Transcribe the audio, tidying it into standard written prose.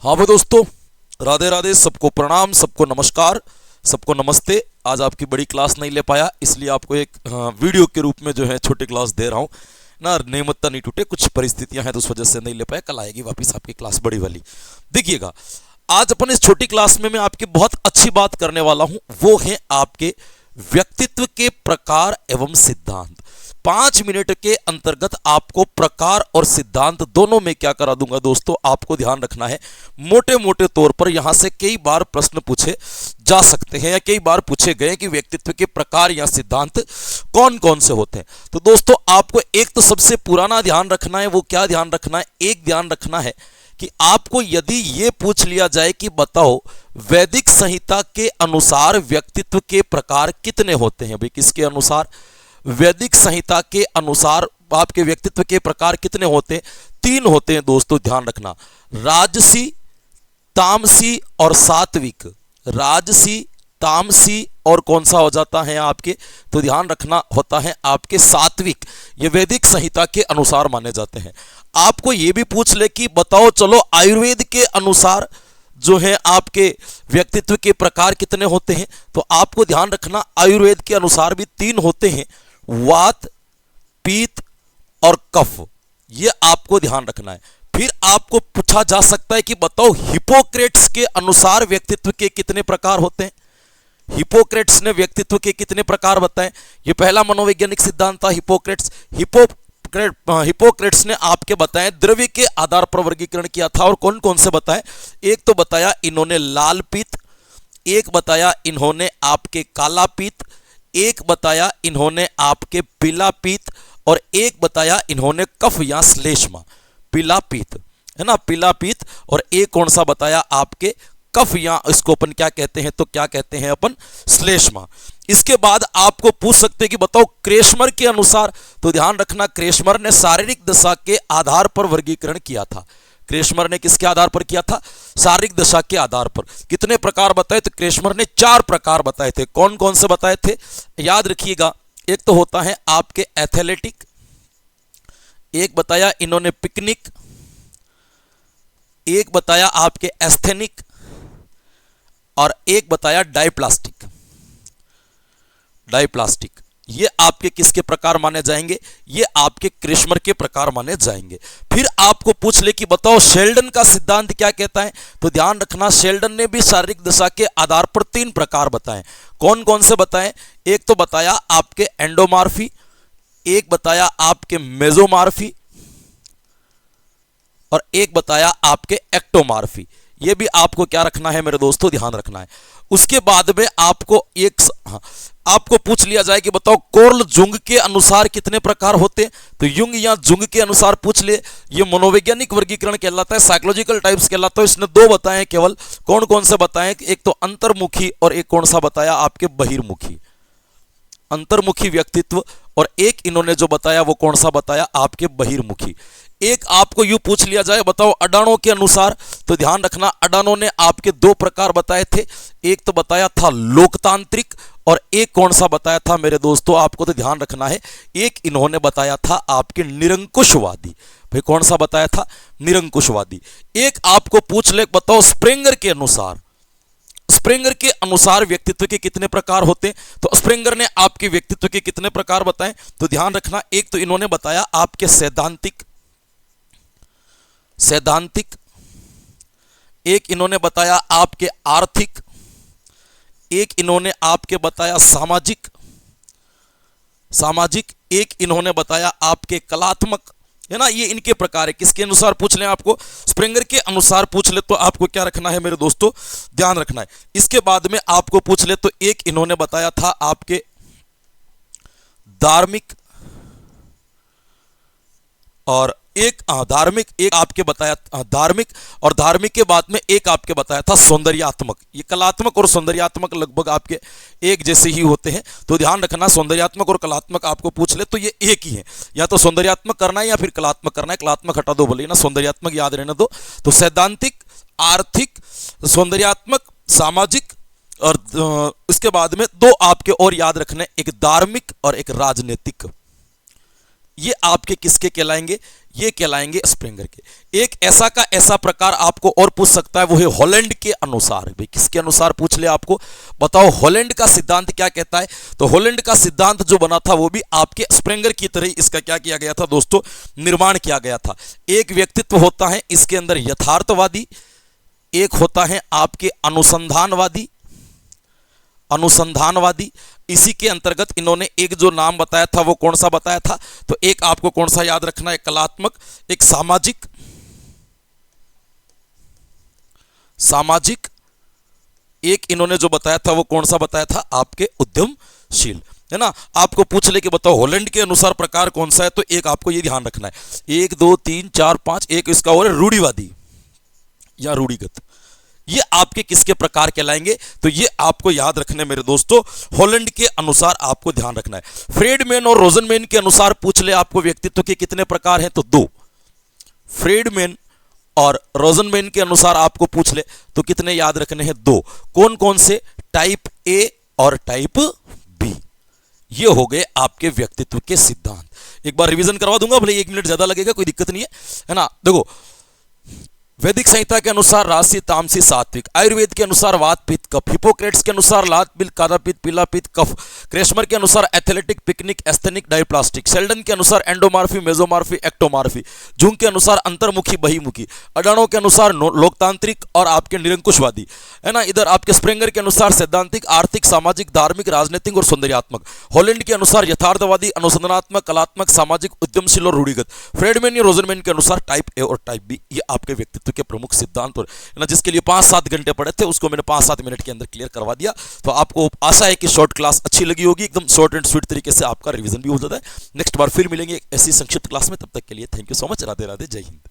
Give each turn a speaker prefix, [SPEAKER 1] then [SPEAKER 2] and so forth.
[SPEAKER 1] हाँ भाई दोस्तों, राधे राधे, सबको प्रणाम, सबको नमस्कार, सबको नमस्ते। आज आपकी बड़ी क्लास नहीं ले पाया, इसलिए आपको एक वीडियो के रूप में जो है छोटी क्लास दे रहा हूँ ना। नियमितता नहीं टूटे, कुछ परिस्थितियां हैं तो उस वजह से नहीं ले पाया। कल आएगी वापस आपकी क्लास बड़ी वाली। देखिएगा, आज अपन इस छोटी क्लास में मैं आपकी बहुत अच्छी बात करने वाला हूं, वो है आपके व्यक्तित्व के प्रकार एवं सिद्धांत। 5 मिनट के अंतर्गत आपको प्रकार और सिद्धांत दोनों में क्या करा दूंगा दोस्तों, आपको ध्यान रखना है। मोटे मोटे तौर पर यहां से कई बार प्रश्न पूछे जा सकते हैं या कई बार पूछे गए कि व्यक्तित्व के प्रकार या सिद्धांत कौन कौन से होते हैं। तो दोस्तों, आपको एक तो सबसे पुराना ध्यान रखना है। वो क्या ध्यान रखना है? एक ध्यान रखना है कि आपको यदि ये पूछ लिया जाए कि बताओ वैदिक संहिता के अनुसार व्यक्तित्व के प्रकार कितने होते हैं। भाई, किसके अनुसार? वैदिक संहिता के अनुसार आपके व्यक्तित्व के प्रकार कितने होते हैं? 3 होते हैं दोस्तों, ध्यान रखना। राजसी, तामसी और सात्विक। राजसी, तामसी और कौन सा हो जाता है आपके? तो ध्यान रखना होता है आपके सात्विक। ये वैदिक संहिता के अनुसार माने जाते हैं। आपको ये भी पूछ ले कि बताओ चलो आयुर्वेद के अनुसार जो है आपके व्यक्तित्व के प्रकार कितने होते हैं, तो आपको ध्यान रखना आयुर्वेद के अनुसार भी 3 होते हैं, वात, पीत और कफ। ये आपको ध्यान रखना है। फिर आपको पूछा जा सकता है कि बताओ हिपोक्रेट्स के अनुसार व्यक्तित्व के कितने प्रकार होते हैं। हिपोक्रेट्स ने व्यक्तित्व के कितने प्रकार बताए? ये पहला मनोवैज्ञानिक सिद्धांत था हिपोक्रेट्स। हिपोक्रेट्स ने आपके बताए द्रव्य के आधार पर वर्गीकरण किया था। और कौन कौन से बताए? एक तो बताया इन्होंने लाल पीत, एक बताया इन्होंने आपके काला पीत, एक बताया इन्होंने आपके पीला पीत और एक बताया इन्होंने कफ या श्लेष्मा। पीला पीत है ना, पीला पीत। और एक कौन सा बताया? आपके कफ या इसको अपन क्या कहते हैं? तो क्या कहते हैं अपन? श्लेष्मा। इसके बाद आपको पूछ सकते हैं कि बताओ क्रेशमर के अनुसार। तो ध्यान रखना, क्रेशमर ने शारीरिक दशा के आधार पर वर्गीकरण किया था। क्रेशमर ने किसके आधार पर किया था? शारीरिक दशा के आधार पर। कितने प्रकार बताए? तो क्रेशमर ने 4 प्रकार बताए थे। कौन कौन से बताए थे? याद रखिएगा। एक तो होता है आपके एथलेटिक, एक बताया इन्होंने पिकनिक, एक बताया आपके एस्थेनिक और एक बताया डाइप्लास्टिक। डाइप्लास्टिक ये आपके किसके प्रकार माने जाएंगे? ये आपके क्रेशमर के प्रकार माने जाएंगे। फिर आपको पूछ ले कि बताओ शेल्डन का सिद्धांत क्या कहता है। तो ध्यान रखना, शेल्डन ने भी शारीरिक दशा के आधार पर 3 प्रकार बताए। कौन कौन से बताए? एक तो बताया आपके एंडोमॉर्फी, एक बताया आपके मेसोमॉर्फी और एक बताया आपके एक्टोमॉर्फी। ये भी आपको क्या रखना है मेरे दोस्तों? ध्यान रखना है। उसके बाद में आपको आपको पूछ लिया जाए कि बताओ कोर्ल जुंग के अनुसार कितने प्रकार होते हैं। तो युंग या जुंग के अनुसार पूछ ले। ये मनोवैज्ञानिक वर्गीकरण कहलाता है, साइकोलॉजिकल टाइप्स कहलाता है। इसने 2 बताए केवल। कौन कौन से बताए? एक तो अंतर्मुखी और एक कौन सा बताया? आपके बहिर्मुखी। अंतर्मुखी व्यक्तित्व और एक इन्होंने जो बताया वो कौन सा बताया? आपके बहिर्मुखी। एक आपको यूं पूछ लिया जाए बताओ अडानो के अनुसार। तो ध्यान रखना, अडानो ने आपके 2 प्रकार बताए थे। एक तो बताया था लोकतांत्रिक और एक कौन सा बताया था मेरे दोस्तों? आपको तो ध्यान रखना है, एक इन्होंने बताया था आपके निरंकुशवादी। भाई, कौन सा बताया था? निरंकुशवादी। एक आपको पूछ ले बताओ स्प्रेंगर के अनुसार। स्प्रेंगर के अनुसार व्यक्तित्व के कितने प्रकार होते हैं? तो स्प्रेंगर ने आपके व्यक्तित्व के कितने प्रकार बताए? तो ध्यान रखना, एक तो इन्होंने बताया आपके सैद्धांतिक, एक इन्होंने बताया आपके आर्थिक, एक इन्होंने आपके बताया सामाजिक, एक इन्होंने बताया आपके कलात्मक, है ना। ये इनके प्रकार है। किसके अनुसार पूछ लें आपको? स्प्रेंगर के अनुसार पूछ ले तो आपको क्या रखना है मेरे दोस्तों? ध्यान रखना है। इसके बाद में आपको पूछ ले तो एक इन्होंने बताया था आपके धार्मिक और एक धार्मिक, एक आपके बताया धार्मिक और धार्मिक के बाद में एक आपके बताया था सौंदर्यात्मक। ये कलात्मक और सौंदर्यात्मक लगभग आपके एक जैसे ही होते हैं। तो ध्यान रखना, सौंदर्यात्मक और कलात्मक आपको पूछ ले तो ये एक ही है। या तो सौंदर्यात्मक करना है या फिर कलात्मक करना है। कलात्मक हटा दो बोले ना, सौंदर्यात्मक याद रहने दो। तो सैद्धांतिक, आर्थिक, सौंदर्यात्मक, सामाजिक और इसके बाद में 2 आपके और याद रखने, एक धार्मिक और एक राजनीतिक। ये आपके किसके कहलाएंगे? ये कहलाएंगे स्प्रेंगर के। एक ऐसा का ऐसा प्रकार आपको और पूछ सकता है, वो है हॉलैंड के अनुसार। भाई किसके अनुसार पूछ ले आपको, बताओ हॉलैंड का सिद्धांत क्या कहता है? तो हॉलैंड का सिद्धांत जो बना था वो भी आपके स्प्रेंगर की तरह ही इसका क्या किया गया था दोस्तों, निर्माण किया गया था। एक व्यक्तित्व होता है इसके अंदर यथार्थवादी, एक होता है आपके अनुसंधानवादी। इसी के अंतर्गत इन्होंने एक जो नाम बताया था वो कौन सा बताया था? तो एक आपको कौन सा याद रखना है? कलात्मक, एक सामाजिक, एक इन्होंने जो बताया था वो कौन सा बताया था? आपके उद्यमशील, है ना। आपको पूछ ले कि बताओ हॉलैंड के अनुसार प्रकार कौन सा है, तो एक आपको ये ध्यान रखना है, 1 2 3 4 5, एक इसका और है रूढ़िवादी या रूढ़िगत। ये आपके किसके प्रकार कहलाएंगे? तो ये आपको याद रखने मेरे दोस्तों, हॉलैंड के अनुसार आपको ध्यान रखना है। फ्रेडमैन और रोजनमैन के अनुसार पूछ ले आपको व्यक्तित्व के कितने प्रकार हैं? तो 2। फ्रेडमैन और रोजनमैन के अनुसार आपको पूछ ले तो कितने याद रखने हैं? 2। कौन कौन से? टाइप ए और टाइप बी। ये हो गए आपके व्यक्तित्व के सिद्धांत। एक बार रिवीजन करवा दूंगा, भले 1 मिनट ज्यादा लगेगा, कोई दिक्कत नहीं है ना। देखो, वैदिक संहिता के अनुसार राजसी, तामसी, सात्विक। आयुर्वेद के अनुसार वात, पित्त, कफ। हिपोक्रेट्स के अनुसार लात, पित्त, काला पित्त, पीला पित्त, कफ। क्रेशमर के अनुसार एथलेटिक, पिकनिक, एस्थेनिक, डायप्लास्टिक। सेल्डन के अनुसार एंडोमार्फी, मेजोमार्फी, एक्टोमार्फी। जुंग के अनुसार अंतर्मुखी, बहिमुखी। अडानो के अनुसार लोकतांत्रिक और आपके निरंकुशवादी, है ना। इधर आपके स्प्रेंगर के अनुसार सैद्धांतिक, आर्थिक, सामाजिक, धार्मिक, राजनीतिक और सौंदर्यात्मक। हॉलैंड के अनुसार यथार्थवादी, अनुसंधानात्मक, कलात्मक, सामाजिक, उद्यमशील और रूढ़िगत। फ्रेडमैन या रोजनमैन के अनुसार टाइप ए और टाइप बी। ये आपके व्यक्तित्व के प्रमुख सिद्धांत और ना, जिसके लिए 5-7 घंटे पड़े थे उसको मैंने 5-7 मिनट के अंदर क्लियर करवा दिया। तो आपको आशा है कि शॉर्ट क्लास अच्छी लगी होगी, एकदम शॉर्ट एंड स्वीट तरीके से आपका रिवीजन भी हो जाता है। नेक्स्ट बार फिर मिलेंगे ऐसी संक्षिप्त क्लास में, तब तक के लिए thank you so much. Radhe Radhe, जय हिंद।